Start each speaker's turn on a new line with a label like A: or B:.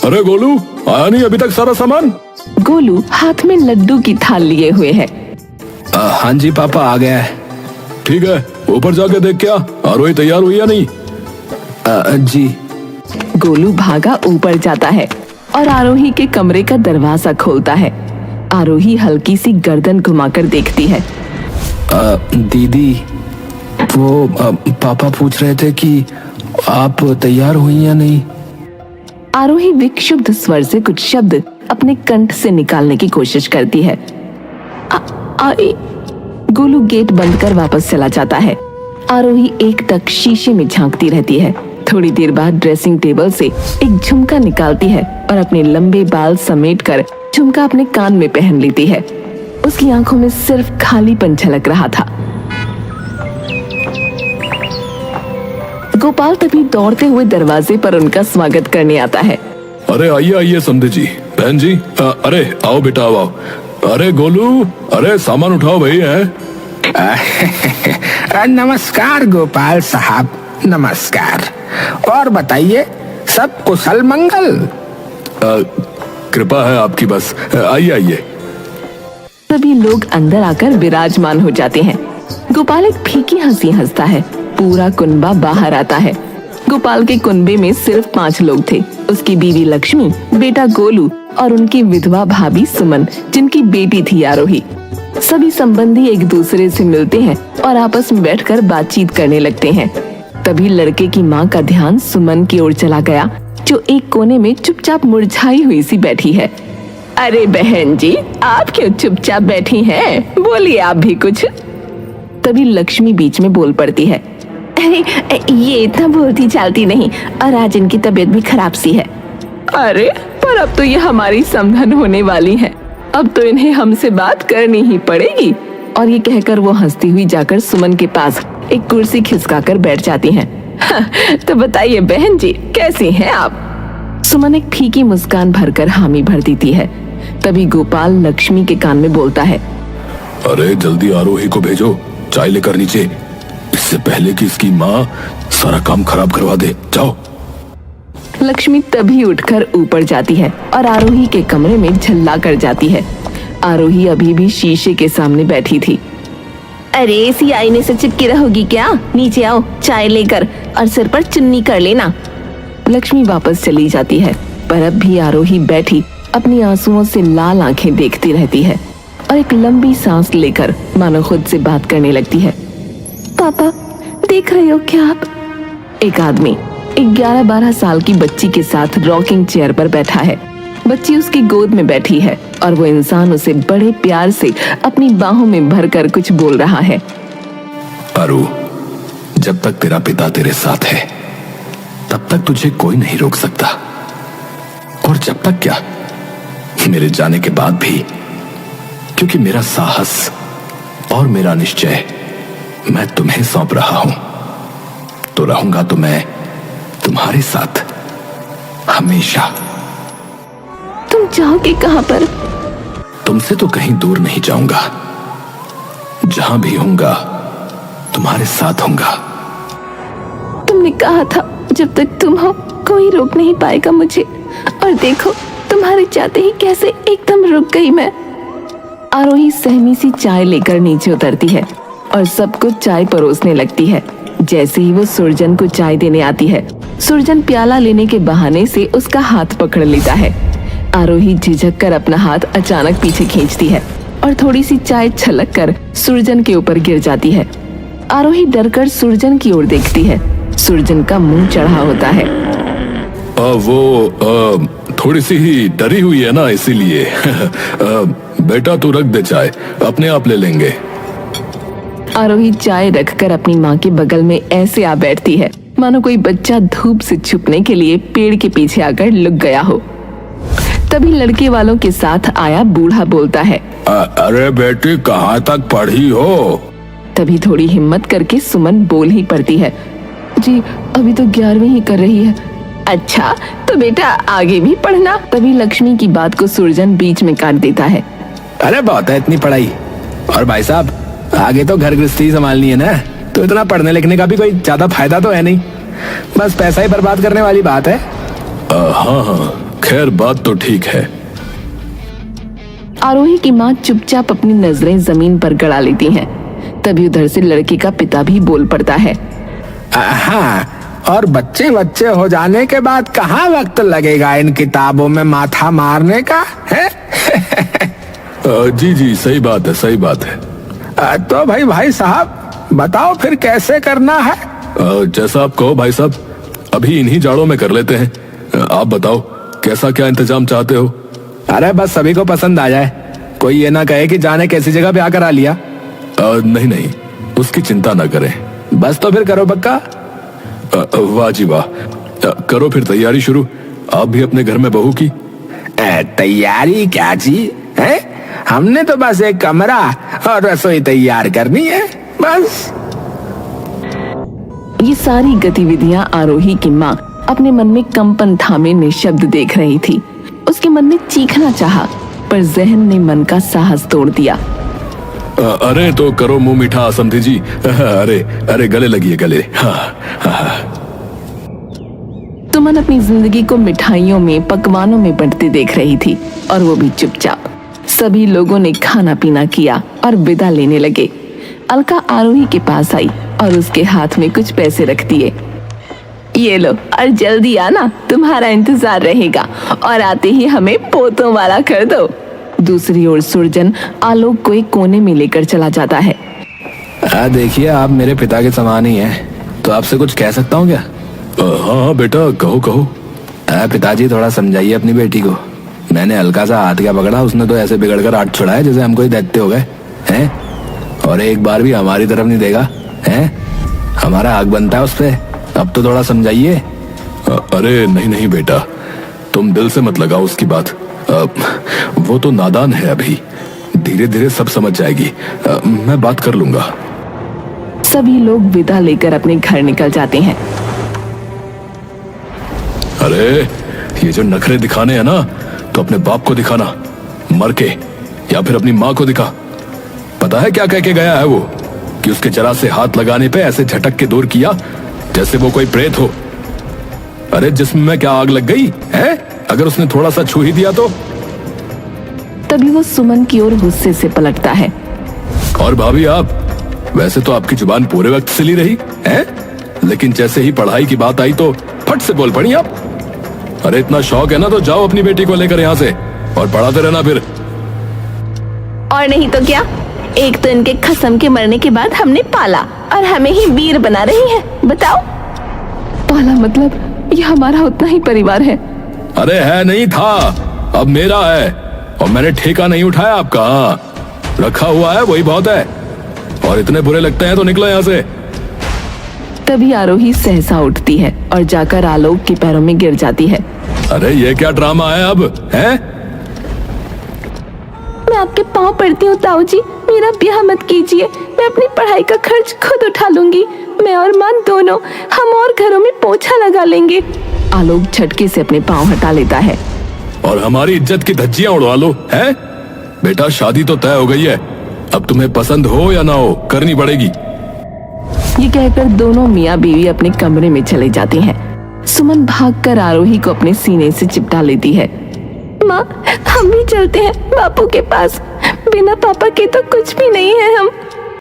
A: अरे गोलू, आया नहीं अभी तक सारा सामान?
B: गोलू हाथ में लड्डू की थाल लिए हुए है।
C: हाँ जी पापा, आ गया है।
A: ठीक है, ऊपर जाके देख क्या आरोही तैयार हुई या नहीं।
C: जी।
B: गोलू भागा ऊपर जाता है और आरोही के कमरे का दरवाजा खोलता है। आरोही हल्की सी गर्दन घुमाकर देखती है।
C: दीदी, वो पापा पूछ रहे थे कि आप तैयार हुई या नहीं।
B: आरोही विक्षुब्ध स्वर से कुछ शब्द अपने कंठ से निकालने की कोशिश करती है। गोलू गेट बंद कर वापस चला जाता है। आरोही एक तक शीशे में झांकती रहती है। थोड़ी देर बाद ड्रेसिंग टेबल से एक झुमका निकालती है और अपने लंबे बाल समेटकर झुमका अपने कान में पहन लेती है। उसकी आंखों में सिर्फ खालीपन झलक रहा था। गोपाल तभी दौड़ते हुए दरवाजे पर उनका स्वागत करने आता है।
A: अरे आइए आइए समधे जी, बहन जी, अरे आओ बेटा आओ। अरे गोलू, अरे सामान उठाओ भाई। है
D: नमस्कार गोपाल साहब, नमस्कार। और बताइए, सब कुशल मंगल?
A: कृपा है आपकी, बस आइए आइए।
B: सभी लोग अंदर आकर विराजमान हो जाते हैं। गोपाल एक फीकी हंसी हंसता है। पूरा कुनबा बाहर आता है। गोपाल के कुनबे में सिर्फ 5 लोग थे। उसकी बीवी लक्ष्मी, बेटा गोलू और उनकी विधवा भाभी सुमन, जिनकी बेटी थी आरोही। सभी संबंधी एक दूसरे से मिलते हैं और आपस में बैठकर बातचीत करने लगते हैं। तभी लड़के की माँ का ध्यान सुमन की ओर चला गया, जो एक कोने में चुपचाप मुरझाई हुई सी बैठी है। अरे बहन जी, आप क्यों चुपचाप बैठी हैं? बोलिए आप भी कुछ। तभी लक्ष्मी बीच में बोल पड़ती है। अरे ये इतना बोलती चालती नहीं, और आज इनकी तबीयत भी खराब सी है। अरे पर अब तो ये हमारी समधन होने वाली है, अब तो इन्हें हमसे बात करनी ही पड़ेगी। और ये कहकर वो हंसती हुई जाकर सुमन के पास एक कुर्सी खिसकाकर बैठ जाती हैं। तो बताइए बहन जी, कैसी हैं आप? सुमन एक फीकी मुस्कान भरकर हामी भर देती है। तभी गोपाल लक्ष्मी के कान में बोलता है।
A: अरे जल्दी आरोही को भेजो, चाय लेकर नीचे, इससे पहले कि इसकी माँ सारा काम खराब करवा दे। जाओ।
B: लक्ष्मी तभी उठकर ऊपर जाती है और आरोही के कमरे में झल्ला कर जाती है। आरोही अभी भी शीशे के सामने बैठी थी। अरे इसी आईने से चिपकी रहोगी क्या? नीचे आओ चाय लेकर, और सिर पर चुन्नी कर लेना। लक्ष्मी वापस चली जाती है, पर अब भी आरोही बैठी अपनी आंसुओं से लाल आंखें देखती रहती है और एक लंबी सांस लेकर मानो खुद से बात करने लगती है। पापा, देख रहे हो क्या आप? एक आदमी एक 11-12 साल की बच्ची के साथ रॉकिंग चेयर पर बैठा है। बच्ची उसकी गोद में बैठी है और वो इंसान उसे बड़े प्यार से अपनी बाहों में भरकर कुछ बोल रहा है।
A: आरू, जब तक तेरा पिता तेरे साथ है, तब तक तुझे कोई नहीं रोक सकता। और जब तक क्या, मेरे जाने के बाद भी, क्योंकि मेरा साहस और मेरा निश्चय मैं तुम्हें सौंप रहा हूं। तो रहूंगा तो मैं तुम्हारे साथ हमेशा।
B: तुम जाओगे कहां पर?
A: तुमसे तो कहीं दूर नहीं जाऊंगा। जहां भी होऊंगा तुम्हारे साथ होऊंगा।
B: तुमने कहा था जब तक तुम हो कोई रोक नहीं पाएगा मुझे, और देखो तुम्हारे चाहते ही कैसे एकदम रुक गई मैं। आरोही सहमी सी चाय लेकर नीचे उतरती है और सबको चाय परोसने लगती है। जैसे ही वो सुरजन को चाय देने आती है, सुरजन प्याला लेने के बहाने से उसका हाथ पकड़ लेता है। आरोही झिझक कर अपना हाथ अचानक पीछे खींचती है और थोड़ी सी चाय छलक कर सुरजन के ऊपर गिर जाती है। आरोही डरकर सुरजन की ओर देखती है। सुरजन का मुंह चढ़ा होता है।
A: वो थोड़ी सी ही डरी हुई है ना, इसीलिए। बेटा तू रख दे चाय, अपने आप ले लेंगे।
B: आरोही चाय रखकर अपनी माँ के बगल में ऐसे आ बैठती है मानो कोई बच्चा धूप से छुपने के लिए पेड़ के पीछे आकर लुक गया हो। तभी लड़के वालों के साथ आया बूढ़ा बोलता है।
A: अरे बेटी, कहाँ तक पढ़ी हो?
B: तभी थोड़ी हिम्मत करके सुमन बोल ही पड़ती है। जी अभी तो 11वीं ही कर रही है। अच्छा तो बेटा आगे भी पढ़ना। तभी लक्ष्मी की बात को सुरजन बीच में काट देता है।
C: अरे बहुत है इतनी पढ़ाई, और भाई साहब आगे तो घर गृहस्थी संभालनी है ना, तो इतना पढ़ने लिखने का भी कोई ज्यादा फायदा तो है नहीं, बस पैसा ही बर्बाद करने वाली बात है।
A: हाँ हाँ, खैर बात तो ठीक है।
B: आरोही की माँ चुपचाप अपनी नजरें जमीन पर गड़ा लेती हैं। तभी उधर से लड़के का पिता भी बोल पड़ता है।
D: हाँ, और बच्चे बच्चे हो जाने के बाद कहाँ वक्त लगेगा इन किताबों में माथा मारने का है?
A: जी जी सही बात है, सही बात है।
D: तो भाई साहब बताओ फिर कैसे करना है?
A: जैसा आप कहो भाई साहब, अभी इन्हीं जाड़ों में कर लेते हैं। आप बताओ कैसा क्या इंतजाम चाहते हो?
D: अरे बस सभी को पसंद आ जाए, कोई ये ना कहे कि जाने कैसी जगह ब्याह करा लिया।
A: नहीं नहीं, उसकी चिंता ना करें।
D: बस तो फिर करो पक्का।
A: वाह जी वाह, करो फिर तैयारी शुरू। आप भी अपने घर में बहू की।
D: तैयारी क्या जी है? हमने तो बस एक कमरा और रसोई तैयार करनी है बस।
B: ये सारी गतिविधियां आरोही की माँ अपने मन में कंपन थामे निशब्द देख रही थी। उसके मन में चीखना चाहा, पर जहन ने मन का साहस तोड़ दिया।
A: अरे तो करो मुंह मीठा समधी जी। अरे गले लगिए गले। हाँ।
B: सुमन अपनी जिंदगी को मिठाइयों में, पकवानों में बंटते देख रही थी, और वो भी चुपचाप। सभी लोगों ने खाना पीना किया और विदा लेने लगे। अलका आरोही के पास आई और उसके हाथ में कुछ पैसे रख दिए। ये लो, और जल्दी आना, तुम्हारा इंतजार रहेगा, और आते ही हमें पोतों वाला कर दो। दूसरी ओर सुरजन आलोक को एक कोने में लेकर चला जाता है।
C: देखिए आप मेरे पिता के समान ही हैं, तो आपसे कुछ कह सकता हूँ क्या?
A: हाँ बेटा कहो।
C: पिताजी थोड़ा समझाइए अपनी बेटी को। मैंने हल्का सा हाथ क्या पकड़ा, उसने तो ऐसे बिगड़ कर हाथ छुड़ाया जैसे हम कोई दैत्य हो गए हैं। और एक बार भी हमारी तरफ नहीं देगा हैं। हमारा हक बनता है उस पे, अब तो थोड़ा समझाइए।
A: अरे नहीं बेटा, तुम दिल से मत लगाओ उसकी बात। वो तो नादान है अभी, धीरे धीरे सब समझ जाएगी। मैं बात कर लूंगा।
B: सभी लोग विदा लेकर अपने घर निकल जाते हैं।
A: अरे ये जो नखरे दिखाने हैं ना, तो अपने बाप को दिखाना, मर के, या फिर अपनी माँ को दिखा। पता है क्या कह के गया है वो, कि उसके जरा से हाथ लगाने पे ऐसे झटक के दूर किया जैसे वो कोई प्रेत हो। अरे जिस्म में क्या आग लग गई है अगर उसने थोड़ा सा छू ही दिया तो?
B: तभी वो सुमन की ओर गुस्से से पलटता है।
A: और भाभी आप, वैसे तो आपकी जुबान पूरे वक्त सिली रही है, लेकिन जैसे ही पढ़ाई की बात आई तो फट से बोल पड़ी आप। अरे इतना शौक है ना, तो जाओ अपनी बेटी को लेकर यहाँ से और पढ़ाते रहना फिर।
B: और नहीं तो क्या, एक तो इनके खसम के मरने के बाद हमने पाला और हमें ही वीर बना रही है। बताओ, पाला मतलब ये हमारा उतना ही परिवार है।
A: अरे है नहीं था, अब मेरा है, और मैंने ठेका नहीं उठाया आपका। रखा हुआ है वही बहुत है, और इतने बुरे लगते हैं तो निकलो यहाँ से।
B: तभी आरोही सहसा उठती है और जाकर आलोक के पैरों में गिर जाती है।
A: अरे ये क्या ड्रामा है अब है?
B: मैं आपके पाँव पड़ती हूँ ताऊ जी, मेरा ब्याह मत कीजिए। मैं अपनी पढ़ाई का खर्च खुद उठा लूंगी। मैं और माँ दोनों, हम और घरों में पोछा लगा लेंगे। आलोक झटके से अपने पाँव हटा लेता है।
A: और हमारी इज्जत की धज्जियां उड़वा लो है? बेटा शादी तो तय हो गई है, अब तुम्हें पसंद हो या ना हो करनी पड़ेगी।
B: ये कहकर दोनों मियाँ बीवी अपने कमरे में चले जाते हैं। सुमन भागकर आरोही को अपने सीने से चिपटा लेती है। माँ, हम भी चलते हैं बापू के पास, बिना पापा के तो कुछ भी नहीं है हम।